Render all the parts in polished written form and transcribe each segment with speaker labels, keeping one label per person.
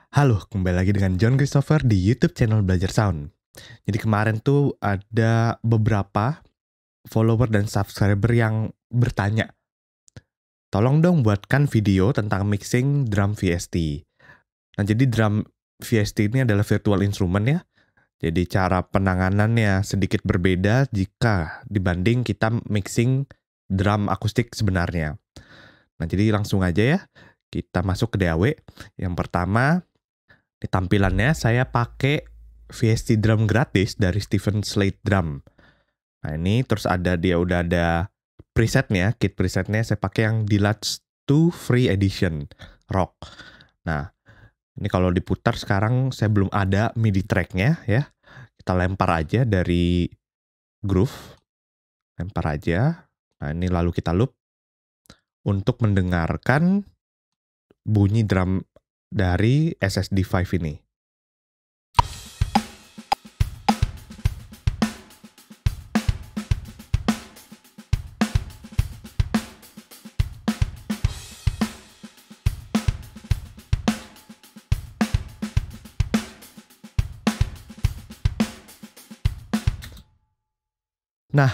Speaker 1: Halo, kembali lagi dengan John Christopher di YouTube channel Belajar Sound. Jadi kemarin tuh ada beberapa follower dan subscriber yang bertanya, tolong dong buatkan video tentang mixing drum VST. Nah, jadi drum VST ini adalah virtual instrument ya. Jadi cara penanganannya sedikit berbeda jika dibanding kita mixing drum akustik sebenarnya. Nah, jadi langsung aja ya, kita masuk ke DAW. Yang pertama, di tampilannya saya pakai VST drum gratis dari Stephen Slade Drum. Nah ini terus dia udah ada presetnya, kit presetnya saya pakai yang Deluxe 2 Free Edition Rock. Nah ini kalau diputar sekarang saya belum ada MIDI tracknya ya. Kita lempar aja dari groove, lempar aja. Nah ini lalu kita loop untuk mendengarkan bunyi drum dari SSD5 ini. Nah,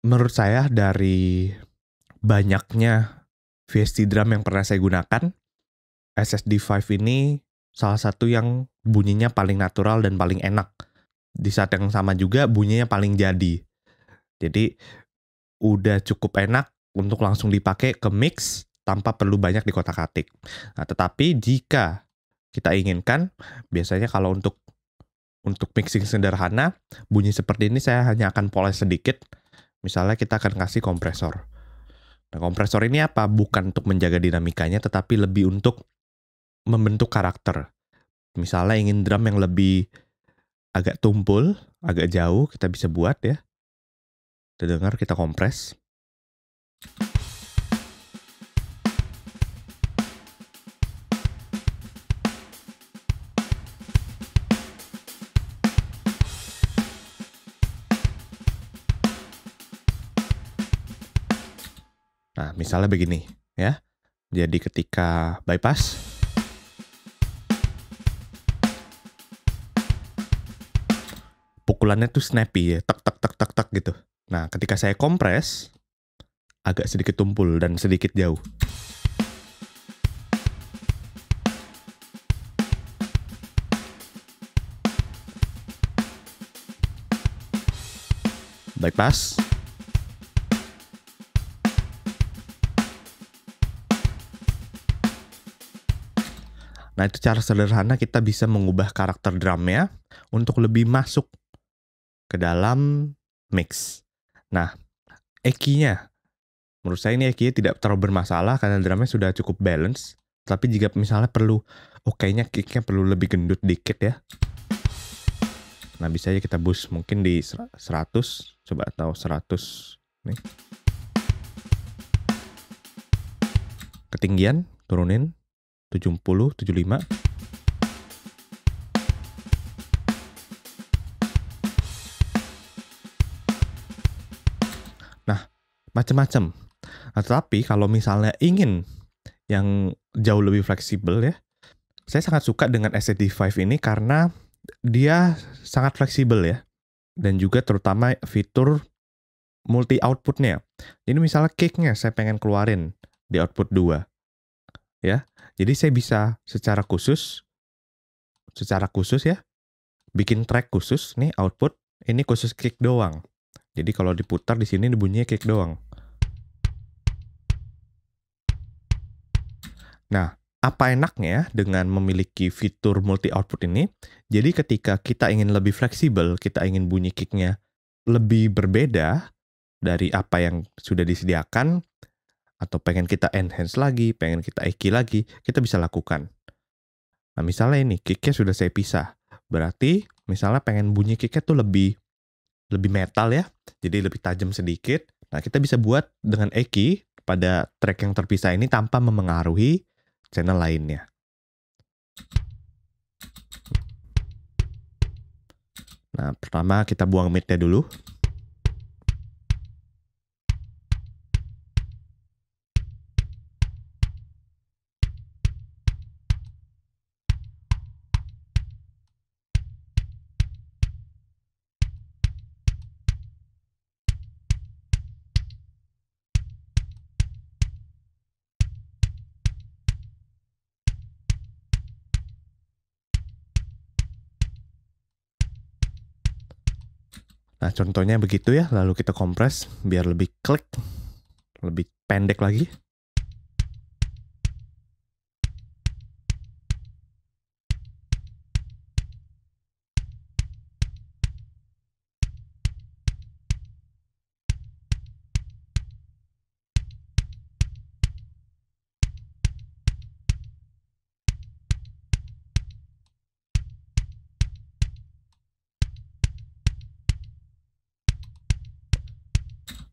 Speaker 1: menurut saya dari banyaknya VST drum yang pernah saya gunakan, SSD5 ini salah satu yang bunyinya paling natural dan paling enak. Di saat yang sama juga bunyinya paling jadi. Jadi udah cukup enak untuk langsung dipakai ke mix tanpa perlu banyak dikotak-atik. Nah, tetapi jika kita inginkan, biasanya kalau untuk mixing sederhana, bunyi seperti ini saya hanya akan poles sedikit. Misalnya kita akan kasih kompresor. Nah, kompresor ini apa? Bukan untuk menjaga dinamikanya, tetapi lebih untuk membentuk karakter. Misalnya ingin drum yang lebih agak tumpul, agak jauh, kita bisa buat ya. Kita dengar, kita kompres. Nah, misalnya begini ya. Jadi ketika bypass, pukulannya tuh snappy ya, tek tek tek tek tek gitu. Nah, ketika saya kompres, agak sedikit tumpul dan sedikit jauh. Bypass. Nah, itu cara sederhana kita bisa mengubah karakter drumnya untuk lebih masuk ke dalam mix. Nah, EQ-nya. Menurut saya ini EQ-nya tidak terlalu bermasalah karena drumnya sudah cukup balance. Tapi jika misalnya perlu, kayaknya kicknya perlu lebih gendut dikit ya. Nah, bisa aja kita boost mungkin di 100, coba atau 100 nih. Ketinggian turunin 70, 75. Nah, macam-macam. Nah, tetapi kalau misalnya ingin yang jauh lebih fleksibel ya, saya sangat suka dengan SSD5 ini karena dia sangat fleksibel ya. Dan juga terutama fitur multi outputnya. Jadi misalnya kicknya saya pengen keluarin di output 2. Ya, jadi saya bisa secara khusus ya, bikin track khusus nih output, ini khusus kick doang. Jadi kalau diputar di sini bunyinya kick doang. Nah, apa enaknya dengan memiliki fitur multi output ini? Jadi ketika kita ingin lebih fleksibel, kita ingin bunyi kicknya lebih berbeda dari apa yang sudah disediakan, atau pengen kita enhance lagi, pengen kita EQ lagi, kita bisa lakukan. Nah, misalnya ini kicknya sudah saya pisah. Berarti misalnya pengen bunyi kicknya tuh lebih metal ya, jadi lebih tajam sedikit. Nah, kita bisa buat dengan EQ pada track yang terpisah ini tanpa memengaruhi channel lainnya. Nah, pertama kita buang mid-nya dulu. Nah, contohnya begitu ya, lalu kita kompres biar lebih klik, lebih pendek lagi.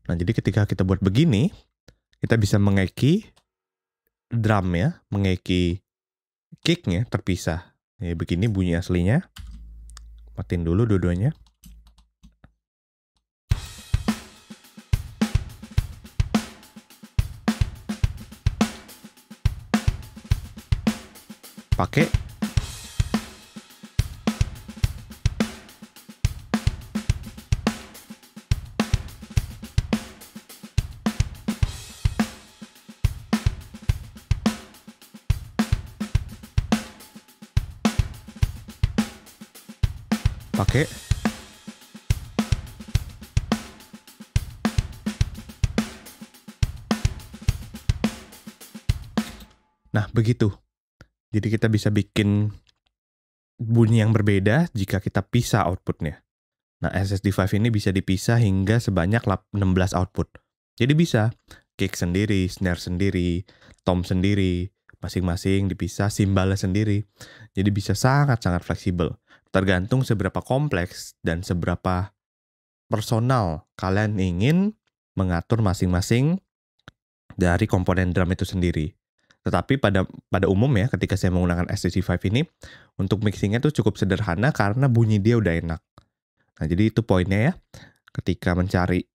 Speaker 1: Nah, jadi ketika kita buat begini, kita bisa mengeki drum ya, mengeki kicknya terpisah. Ya, begini bunyi aslinya. Matiin dulu dua-duanya. Pakai. Pakai. Nah, begitu. Jadi kita bisa bikin bunyi yang berbeda jika kita pisah outputnya. Nah, SSD5 ini bisa dipisah hingga sebanyak 16 output. Jadi bisa kick sendiri, snare sendiri, tom sendiri, masing-masing dipisah, simbalnya sendiri. Jadi bisa sangat-sangat fleksibel. Tergantung seberapa kompleks dan seberapa personal kalian ingin mengatur masing-masing dari komponen drum itu sendiri. Tetapi pada umum ya, ketika saya menggunakan SSD5 ini, untuk mixingnya tuh cukup sederhana karena bunyi dia udah enak. Nah, jadi itu poinnya ya. Ketika mencari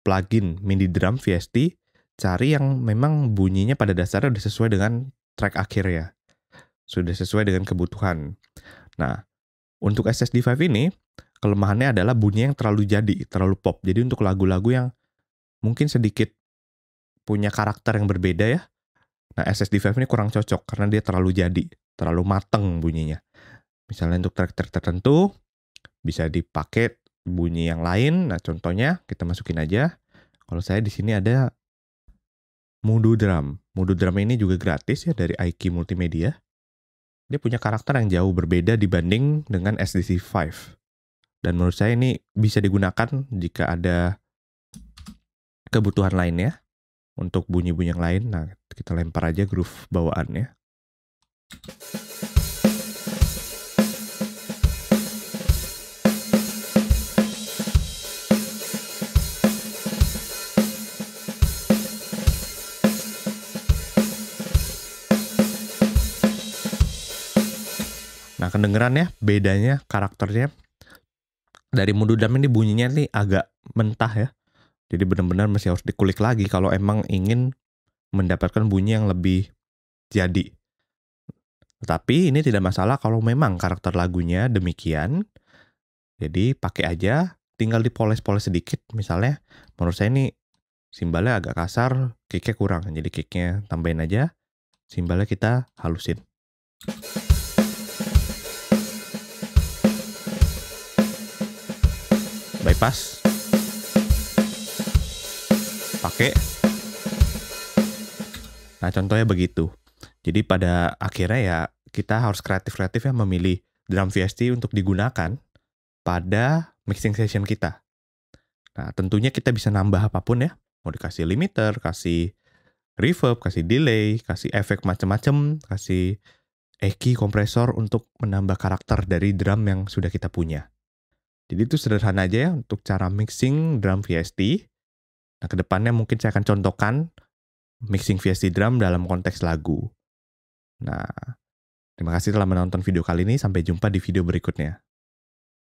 Speaker 1: plugin MIDI drum VST, cari yang memang bunyinya pada dasarnya udah sesuai dengan track akhir ya. Sudah sesuai dengan kebutuhan. Nah, untuk SSD5 ini, kelemahannya adalah bunyi yang terlalu jadi, terlalu pop. Jadi untuk lagu-lagu yang mungkin sedikit punya karakter yang berbeda ya, nah SSD5 ini kurang cocok karena dia terlalu jadi, terlalu mateng bunyinya. Misalnya untuk track-track tertentu, bisa dipakai bunyi yang lain. Nah, contohnya kita masukin aja. Kalau saya di sini ada Moodoo Drum. Moodoo Drum ini juga gratis ya dari iKey Multimedia. Dia punya karakter yang jauh berbeda dibanding dengan SDC5. Dan menurut saya ini bisa digunakan jika ada kebutuhan lainnya untuk bunyi-bunyi yang lain. Nah, kita lempar aja groove bawaannya. Nah, kedengeran ya bedanya karakternya. Dari Moodoo Drum ini bunyinya nih agak mentah ya. Jadi benar-benar masih harus dikulik lagi kalau emang ingin mendapatkan bunyi yang lebih jadi. Tetapi ini tidak masalah kalau memang karakter lagunya demikian. Jadi pakai aja, tinggal dipoles-poles sedikit. Misalnya menurut saya ini simbalnya agak kasar, kicknya kurang. Jadi kicknya tambahin aja, simbalnya kita halusin. Bypass. Pakai. Nah, contohnya begitu. Jadi pada akhirnya ya kita harus kreatif-kreatif ya memilih drum VST untuk digunakan pada mixing session kita. Nah, tentunya kita bisa nambah apapun ya. Mau dikasih limiter, kasih reverb, kasih delay, kasih efek macam-macam, kasih EQ kompresor untuk menambah karakter dari drum yang sudah kita punya. Jadi itu sederhana aja ya untuk cara mixing drum VST. Nah, kedepannya mungkin saya akan contohkan mixing VST drum dalam konteks lagu. Nah, terima kasih telah menonton video kali ini. Sampai jumpa di video berikutnya.